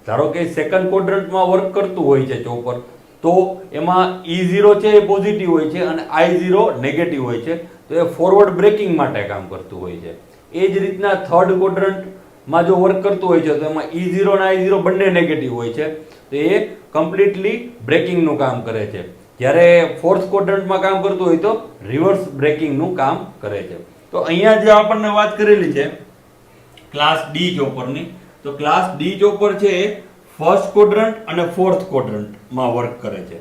ધારો કે સેકન્ડ ક્વોડ્રન્ટમાં વર્ક કરતું હોય છે ચોપર તો એમાં E0 છે એ પોઝિટિવ હોય છે અને I0 નેગેટિવ હોય છે, તો એ ફોરવર્ડ બ્રેકિંગ માટે કામ કરતું હોય છે. એ જ રીતના થર્ડ ક્વોડ્રન્ટમાં જો વર્ક કરતું હોય છે તો એમાં E0 અને I0 બંને નેગેટિવ હોય છે, તો એ કમ્પ્લીટલી બ્રેકિંગનું કામ કરે છે. જ્યારે ફોર્થ ક્વોડ્રન્ટમાં કામ કરતું હોય તો રિવર્સ બ્રેકિંગનું કામ કરે છે. તો અહીંયા જે આપણને વાત કરેલી છે ક્લાસ ડી ચોપરની, તો ક્લાસ ડી ચોપર છે એ ફર્સ્ટ ક્વોડ્રન્ટ અને ફોર્થ ક્વોડ્રન્ટમાં વર્ક કરે છે.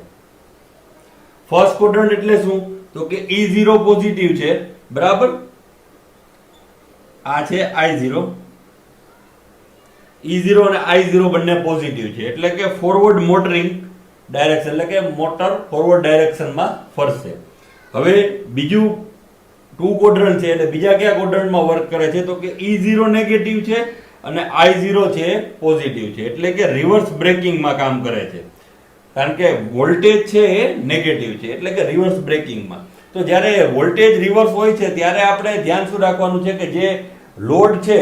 ફર્સ્ટ ક્વોડ્રન્ટ એટલે શું? તો કે E0 પોઝિટિવ છે બરાબર, આ છે I0, E0 અને I0 બંને પોઝિટિવ છે એટલે કે ફોરવર્ડ મોટરિંગ ડાયરેક્શન એટલે કે મોટર ફોરવર્ડ ડાયરેક્શનમાં ફરશે. હવે બીજું ટુ ક્વોડ્રન્ટ છે એટલે બીજા કયા ક્વોડ્રન્ટમાં વર્ક કરે છે તો કે E0 નેગેટિવ છે અને I0 છે પોઝિટિવ છે એટલે કે રિવર્સ બ્રેકિંગમાં કામ કરે છે, કારણ કે વોલ્ટેજ છે એ નેગેટિવ છે એટલે કે રિવર્સ બ્રેકિંગમાં. તો જ્યારે વોલ્ટેજ રિવર્સ હોય છે ત્યારે આપણે ધ્યાન શું રાખવાનું છે કે જે લોડ છે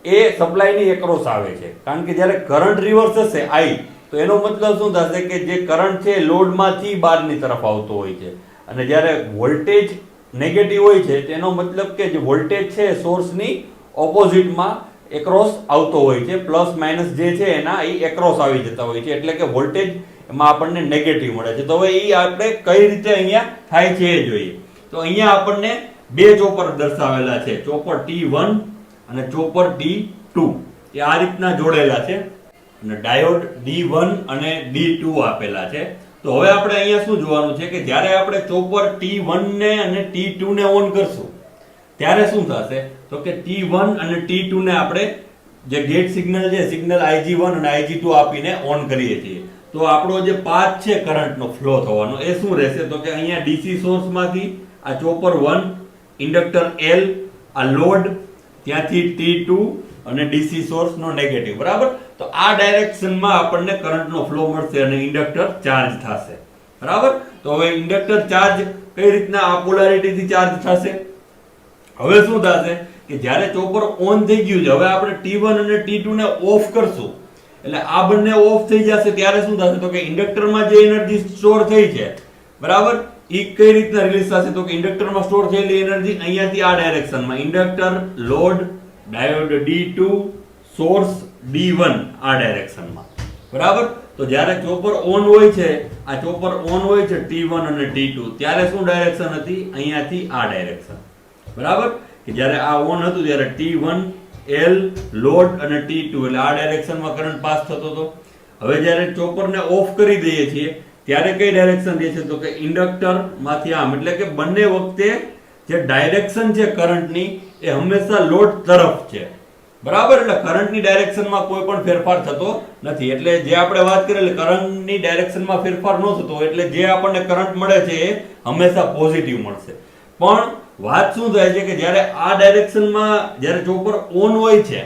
એ સપ્લાયની એક્રોસ આવે છે, કારણ કે જ્યારે કરંટ રિવર્સ હશે I તો એનો મતલબ શું થશે કે જે કરંટ છે લોડમાંથી બહારની તરફ આવતો હોય છે, અને જ્યારે વોલ્ટેજ નેગેટિવ હોય છે તેનો મતલબ કે જે વોલ્ટેજ છે સોર્સની ઓપોઝિટમાં એક્રોસ આવતો હોય છે, પ્લસ માઇનસ જે છે એના એ એક્રોસ આવી જતા હોય છે એટલે કે વોલ્ટેજ એમાં આપણને નેગેટિવ મળે છે. તો હવે એ આપણે કઈ રીતે અહીંયા થાય છે એ જોઈએ. તો અહીંયા આપણને બે ચોપર દર્શાવેલા છે, ચોપર T1 અને ચોપર T2, એ આ રીતના જોડેલા છે અને ડાયોડ D1 અને D2 આપેલા છે. તો હવે આપણે અહીંયા શું જોવાનું છે કે જ્યારે આપણે ચોપર T1 ને અને T2 ને ઓન કરશું ત્યારે શું થશે તો કે T1 અને T2 ને આપણે જે ગેટ સિગ્નલ છે સિગ્નલ Ig1 અને Ig2 આપીને ઓન કરીએ છીએ, તો આપણો જે પાથ છે કરંટનો ફ્લો થવાનો એ શું રહેશે તો કે અહીંયા DC સોર્સમાંથી આ ચોપર 1 ઇન્ડક્ટર L, આ લોડ, ત્યાંથી T2 અને DC સોર્સનો નેગેટિવ બરાબર. તો આ ડાયરેક્શનમાં આપણને કરંટનો ફ્લો મળશે અને ઇન્ડક્ટર ચાર્જ થશે બરાબર. તો હવે ઇન્ડક્ટર ચાર્જ કઈ રીતના આ પોલારિટીથી ચાર્જ થશે? હવે શું થશે કે જ્યારે ચોપર ઓન થઈ ગયું છે, હવે આપણે T1 અને T2 ને ઓફ કરશું એટલે આ બંને ઓફ થઈ જશે ત્યારે શું થશે તો કે ઇન્ડક્ટરમાં જે એનર્જી સ્ટોર થઈ છે બરાબર એ કઈ રીતના રિલીઝ થશે તો કે ઇન્ડક્ટરમાં સ્ટોર થયેલી એનર્જી અહીંયાથી આ ડાયરેક્શનમાં inductor, load, diode D2, source D1 આ ડાયરેક્શનમાં બરાબર. તો જ્યારે ચોપર ઓન હોય છે, આ ચોપર ઓન હોય છે T1 અને T2 ત્યારે શું ડાયરેક્શન હતી? અહીંયાથી આ ડાયરેક્શન બરાબર, કે જ્યારે આ ઓન હતું ત્યારે T1, L, લોડ અને T2 એટલે આ ડાયરેક્શનમાં કરંટ પાસ થતો હતો. હવે જ્યારે ચોપરને ઓફ કરી દઈએ છીએ ત્યારે કઈ ડાયરેક્શન રહે છે તો કે ઇન્ડક્ટર માંથી આમ, એટલે કે બંને વખતે જે ડાયરેક્શન છે કરંટની એ હંમેશા લોડ તરફ છે બરાબર. એટલે કરંટની ડાયરેક્શનમાં કોઈ પણ ફેરફાર થતો નથી, એટલે જે આપણે વાત કરેલી કરંટની ડાયરેક્શનમાં ફેરફાર ન થતો હોય એટલે જે આપણને કરંટ મળે છે એ હંમેશા પોઝિટિવ મળશે. પણ વાત શું થાય છે કે જ્યારે આ ડાયરેક્શનમાં જ્યારે ચોપર ઓન હોય છે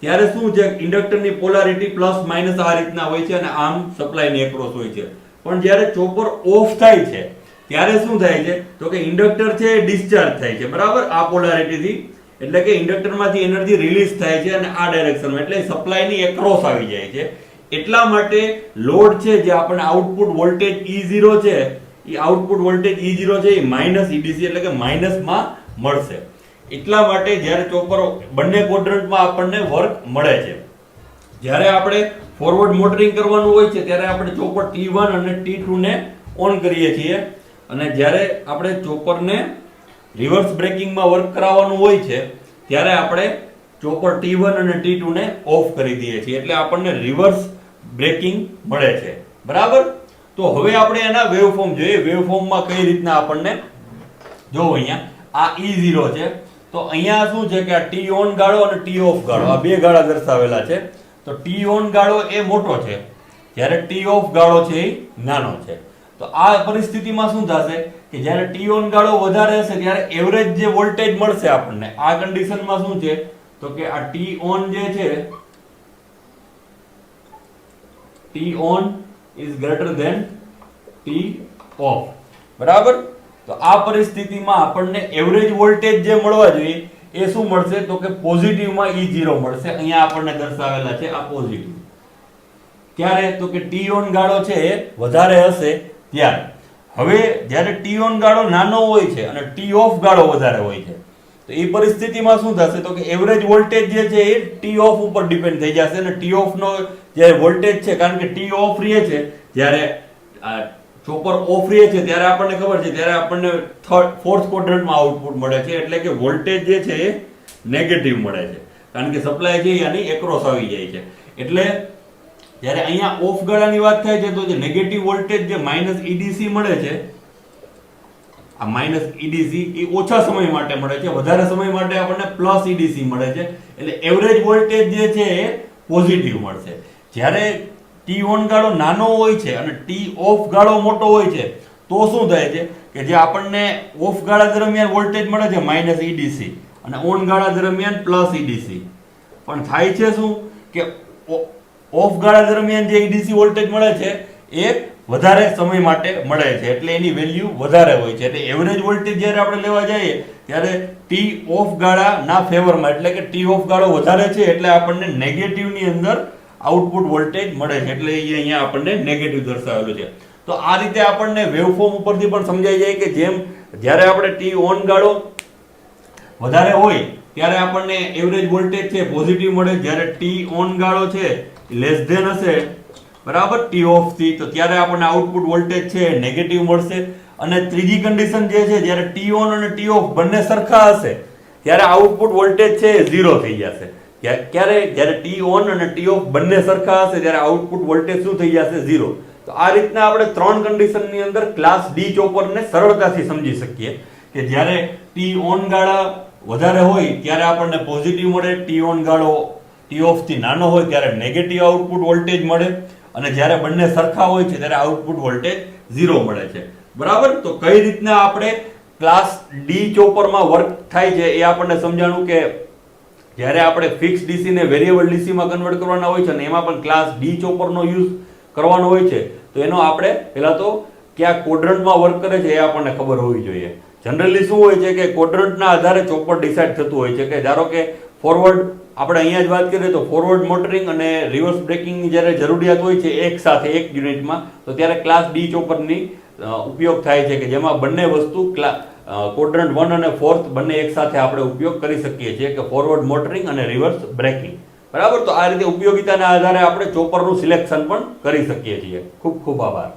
ત્યારે શું છે ઇન્ડક્ટરની પોલારિટી પ્લસ માઇનસ આ રીતના હોય છે અને આમ સપ્લાયની એક્રોસ હોય છે. પણ જ્યારે ચોપર ઓફ થાય છે ત્યારે શું થાય છે તો કે ઇન્ડક્ટર છે એ ડિસ્ચાર્જ થાય છે બરાબર આ પોલારિટીથી, એટલે કે ઇન્ડક્ટરમાંથી એનર્જી રિલીઝ થાય છે અને આ ડાયરેક્શનમાં એટલે સપ્લાયની એક્રોસ આવી જાય છે. એટલા માટે લોડ છે જે આપણને આઉટપુટ વોલ્ટેજ E0 છે એ આઉટપુટ વોલ્ટેજ E0 છે એ માઇનસ EDC એટલે કે માઇનસમાં મળશે. એટલા માટે જ્યારે ચોપર બંને ક્વોડ્રન્ટમાં આપણને વર્ક મળે છે. જ્યારે આપણે ફોરવર્ડ મોટરિંગ કરવાનું હોય છે ત્યારે આપણે ચોપર T1 અને T2 ને ઓન કરીએ છીએ, અને જ્યારે આપણે ચોપરને રિવર્સ બ્રેકિંગમાં વર્ક કરાવવાનું હોય છે ત્યારે આપણે ચોપર T1 અને T2 ને ઓફ કરી દઈએ છીએ એટલે આપણને રિવર્સ બ્રેકિંગ મળે છે બરાબર. તો હવે આપણે એના વેવફોર્મ જોઈએ. વેવફોર્મમાં કઈ રીતના આપણને જો અહીંયા આ E0 છે તો અહીંયા શું છે કે આ ટી ઓન ગાળો અને ટી ઓફ ગાળો આ બે ગાળા દર્શાવેલા છે. તો ટી ઓન ગાળો એ મોટો છે, જ્યારે ટી ઓફ ગાળો છે એ નાનો છે. તો આ પરિસ્થિતિમાં શું થશે કે જ્યારે ટી ઓન ગાળો વધારે હશે ત્યારે એવરેજ જે વોલ્ટેજ મળશે આપણને, આ કન્ડિશનમાં શું છે તો કે આ ટી ઓન જે છે T on is greater than T off, બરાબર. તો આ પરિસ્થિતિમાં આપણને એવરેજ વોલ્ટેજ જે મળવા જોઈએ એ શું મળશે તો કે પોઝિટિવમાં E0 મળશે. અહીંયા આપણને દર્શાવેલા છે આ પોઝિટિવ. ક્યારે તો કે ટી ઓન ગાળો છે એ વધારે હશે ત્યારે. હવે જ્યારે ટી ઓન ગાળો નાનો હોય છે અને ટી ઓફ ગાળો વધારે હોય છે તો એ પરિસ્થિતિમાં શું થશે તો કે એવરેજ વોલ્ટેજ જે છે એ ટી ઓફ ઉપર ડિપેન્ડ થઈ જશે અને ટી ઓફ નો જે વોલ્ટેજ છે, કારણ કે ટી ઓફ રહે છે જ્યારે ચોપર ઓફ રહે છે ત્યારે આપણને ખબર છે ત્યારે આપણને ફોર્થ ક્વોડ્રન્ટમાં આઉટપુટ મળે છે, એટલે કે વોલ્ટેજ જે છે એ નેગેટિવ મળે છે, કારણ કે સપ્લાય છે આની એક્રોસ આવી જાય છે. એટલે જ્યારે અહીંયા ઓફ ગાળાની વાત થાય છે તો જે નેગેટિવ વોલ્ટેજ જે -EDC મળે છે, આ -EDC એ ઓછા સમય માટે મળે છે, વધારે સમય માટે આપણને +EDC મળે છે. એટલે એવરેજ વોલ્ટેજ જે છે એ પોઝિટિવ મળશે. જ્યારે ટી ઓન ગાળો નાનો હોય છે અને ટી ઓફ ગાળો મોટો હોય છે તો શું થાય છે કે જે આપણને ઓફ ગાળા દરમિયાન વોલ્ટેજ મળે છે -EDC અને ઓન ગાળા દરમિયાન +EDC, પણ થાય છે શું કે ઓફ ગાળા દરમિયાન જે EDC વોલ્ટેજ મળે છે એ વધારે સમય માટે મળે છે, એટલે એની વેલ્યુ વધારે હોય છે. એટલે એવરેજ વોલ્ટેજ જ્યારે આપણે લેવા જઈએ ત્યારે ટી ઓફ ગાળાના ફેવરમાં, એટલે કે ટી ઓફ ગાળો વધારે છે એટલે આપણને નેગેટિવની અંદર આઉટપુટ વોલ્ટેજ મળે છે, એટલે અહીંયા આપણને નેગેટિવ દર્શાવેલું છે. તો આ રીતે આપણને વેવફોર્મ ઉપરથી પણ સમજાઈ જાય કે જેમ જ્યારે આપણે ટી ઓન ગાળો વધારે હોય ત્યારે આપણને એવરેજ વોલ્ટેજ છે પોઝિટિવ મળે, જ્યારે ટી ઓન ગાળો છે લેસ ધેન હશે બરાબર ટી ઓફ થી તો ત્યારે આપણને આઉટપુટ વોલ્ટેજ છે નેગેટિવ મળશે. અને ત્રીજી કન્ડિશન જે છે જ્યારે ટી ઓન અને ટી ઓફ બંને સરખા હશે ત્યારે આઉટપુટ વોલ્ટેજ છે 0 થઈ જશે. ક્યારે જ્યારે ટી ઓન અને ટી ઓફ બંને સરખા હશે ત્યારે આઉટપુટ વોલ્ટેજ શું થઈ જશે 0. તો આ રીતના આપણે ત્રણ કન્ડિશનની અંદર ક્લાસ ડી ચોપરને સરળતાથી સમજી શકીએ કે જ્યારે ટી ઓન ગાળા વધારે હોય ત્યારે આપણને પોઝિટિવ મળે, ટી ઓન ગાળો ટી ઓફ થી નાનો હોય ત્યારે નેગેટિવ આઉટપુટ વોલ્ટેજ મળે, અને જ્યારે બંને સરખા હોય છે ત્યારે આઉટપુટ વોલ્ટેજ 0 મળે છે, બરાબર. તો કઈ રીતના આપણે ક્લાસ ડી ચોપરમાં વર્ક થાય છે એ આપણને સમજાણું કે જ્યારે આપણે ફિક્સ ડીસી ને વેરિયેબલ ડીસી માં કન્વર્ટ કરવાના હોય છે અને એમાં પણ ક્લાસ ડી ચોપરનો યુઝ કરવાનો હોય છે તો એનો આપણે પહેલા તો કયા ક્વોડ્રન્ટમાં વર્ક કરે છે એ આપણને ખબર હોવી જોઈએ. જનરલી શું હોય છે કે ક્વોડ્રન્ટના આધારે ચોપર ડિસાઇડ થતું હોય છે કે ધારો કે ફોરવર્ડ આપણે અહીંયા જ વાત કરીએ તો ફોરવર્ડ મોટરિંગ અને રિવર્સ બ્રેકિંગની જ્યારે જરૂરિયાત હોય છે એક સાથે એક યુનિટમાં તો ત્યારે ક્લાસ ડી ચોપરની ઉપયોગ થાય છે કે જેમાં બંને વસ્તુ ક્વોડ્રન્ટ 1 અને 4th બંને એક સાથે આપણે ઉપયોગ કરી શકીએ છીએ કે ફોરવર્ડ મોટરિંગ અને રિવર્સ બ્રેકિંગ, બરાબર. તો આ રીતે ઉપયોગિતાના આધારે આપણે ચોપરનું સિલેક્શન પણ કરી શકીએ છીએ. ખૂબ ખૂબ આભાર.